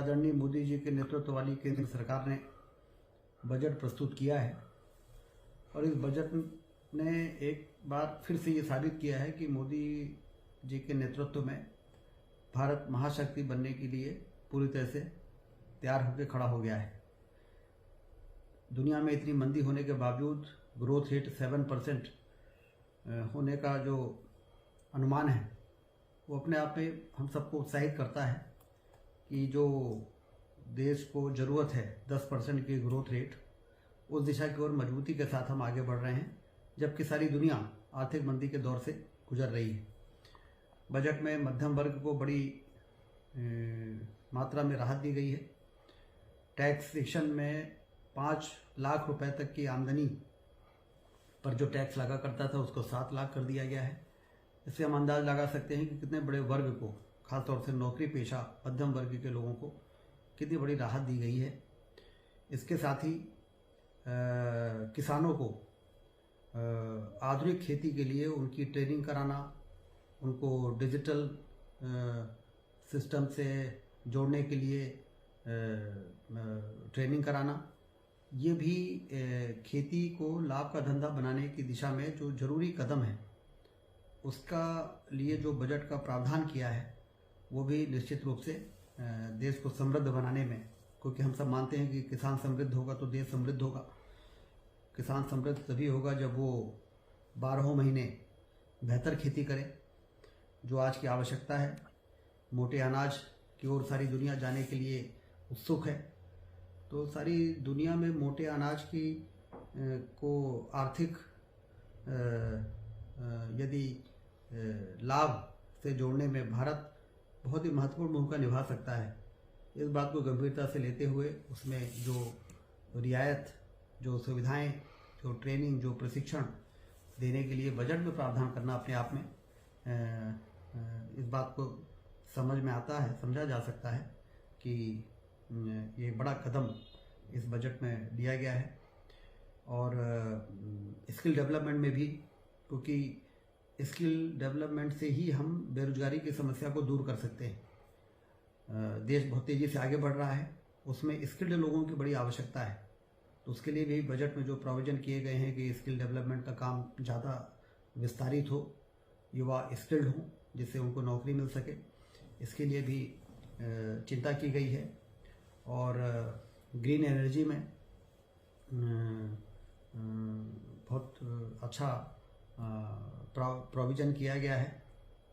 आदरणीय मोदी जी के नेतृत्व वाली केंद्र सरकार ने बजट प्रस्तुत किया है और इस बजट ने एक बार फिर से ये साबित किया है कि मोदी जी के नेतृत्व में भारत महाशक्ति बनने के लिए पूरी तरह से तैयार होकर खड़ा हो गया है। दुनिया में इतनी मंदी होने के बावजूद ग्रोथ रेट 7% होने का जो अनुमान है वो अपने आप में हम सबको उत्साहित करता है कि जो देश को ज़रूरत है 10% की ग्रोथ रेट, उस दिशा की ओर मजबूती के साथ हम आगे बढ़ रहे हैं, जबकि सारी दुनिया आर्थिक मंदी के दौर से गुजर रही है। बजट में मध्यम वर्ग को बड़ी मात्रा में राहत दी गई है। टैक्सेशन में 5 लाख रुपए तक की आमदनी पर जो टैक्स लगा करता था उसको 7 लाख कर दिया गया है। इससे हम अंदाज लगा सकते हैं कि कितने बड़े वर्ग को, खासतौर से नौकरी पेशा मध्यम वर्ग के लोगों को कितनी बड़ी राहत दी गई है। इसके साथ ही किसानों को आधुनिक खेती के लिए उनकी ट्रेनिंग कराना, उनको डिजिटल सिस्टम से जोड़ने के लिए ट्रेनिंग कराना, ये भी खेती को लाभ का धंधा बनाने की दिशा में जो जरूरी कदम है उसका लिए जो बजट का प्रावधान किया है वो भी निश्चित रूप से देश को समृद्ध बनाने में, क्योंकि हम सब मानते हैं कि किसान समृद्ध होगा तो देश समृद्ध होगा। किसान समृद्ध तभी होगा जब वो 12 महीने बेहतर खेती करे, जो आज की आवश्यकता है। मोटे अनाज की ओर सारी दुनिया जाने के लिए उत्सुक है, तो सारी दुनिया में मोटे अनाज की को आर्थिक यदि लाभ से जोड़ने में भारत बहुत ही महत्वपूर्ण भूमिका निभा सकता है। इस बात को गंभीरता से लेते हुए उसमें जो रियायत, जो सुविधाएं, जो ट्रेनिंग, जो प्रशिक्षण देने के लिए बजट में प्रावधान करना अपने आप में इस बात को समझ में आता है, समझा जा सकता है कि ये बड़ा कदम इस बजट में लिया गया है। और स्किल डेवलपमेंट में भी, क्योंकि स्किल डेवलपमेंट से ही हम बेरोजगारी की समस्या को दूर कर सकते हैं। देश बहुत तेज़ी से आगे बढ़ रहा है, उसमें स्किल्ड लोगों की बड़ी आवश्यकता है। तो उसके लिए भी बजट में जो प्रोविज़न किए गए हैं कि स्किल डेवलपमेंट का काम ज़्यादा विस्तारित हो, युवा स्किल्ड हों जिससे उनको नौकरी मिल सके, इसके लिए भी चिंता की गई है। और ग्रीन एनर्जी में बहुत अच्छा प्रोविज़न किया गया है।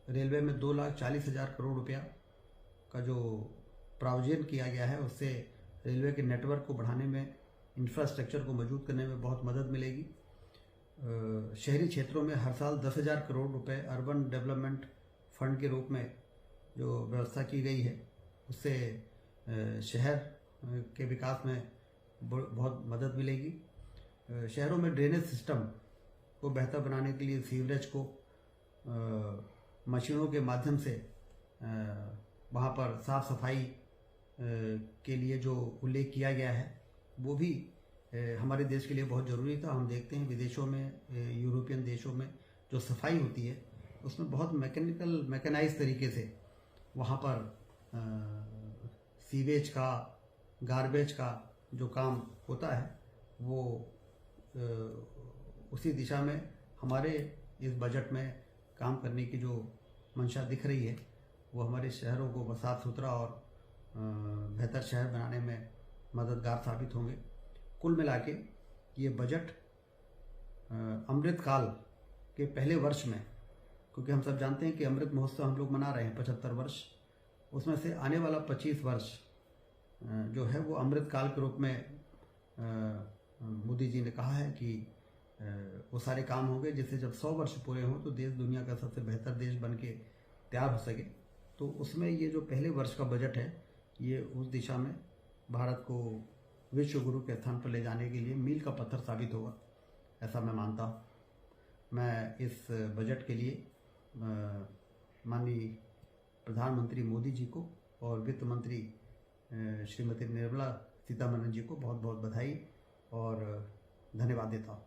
रेलवे में 2,40,000 करोड़ रुपया का जो प्रोविज़न किया गया है उससे रेलवे के नेटवर्क को बढ़ाने में, इंफ्रास्ट्रक्चर को मजबूत करने में बहुत मदद मिलेगी। शहरी क्षेत्रों में हर साल 10,000 करोड़ रुपए अर्बन डेवलपमेंट फंड के रूप में जो व्यवस्था की गई है उससे शहर के विकास में बहुत मदद मिलेगी। शहरों में ड्रेनेज सिस्टम को बेहतर बनाने के लिए सीवरेज को मशीनों के माध्यम से वहाँ पर साफ सफाई के लिए जो उल्लेख किया गया है वो भी हमारे देश के लिए बहुत ज़रूरी था। हम देखते हैं विदेशों में, यूरोपियन देशों में जो सफाई होती है उसमें बहुत मैकेनाइज तरीके से वहाँ पर सीवेज का, गार्बेज का जो काम होता है वो उसी दिशा में हमारे इस बजट में काम करने की जो मंशा दिख रही है वो हमारे शहरों को साफ सुथरा और बेहतर शहर बनाने में मददगार साबित होंगे। कुल मिला के ये बजट अमृत काल के पहले वर्ष में, क्योंकि हम सब जानते हैं कि अमृत महोत्सव हम लोग मना रहे हैं 75 वर्ष, उसमें से आने वाला 25 वर्ष जो है वो अमृत काल के रूप में मोदी जी ने कहा है कि वो सारे काम होंगे जिससे जब 100 वर्ष पूरे हों तो देश दुनिया का सबसे बेहतर देश बन के तैयार हो सके। तो उसमें ये जो पहले वर्ष का बजट है ये उस दिशा में भारत को विश्व गुरु के स्थान पर ले जाने के लिए मील का पत्थर साबित होगा, ऐसा मैं मानता हूँ। मैं इस बजट के लिए माननीय प्रधानमंत्री मोदी जी को और वित्त मंत्री श्रीमती निर्मला सीतारमण जी को बहुत बहुत बधाई और धन्यवाद देता हूँ।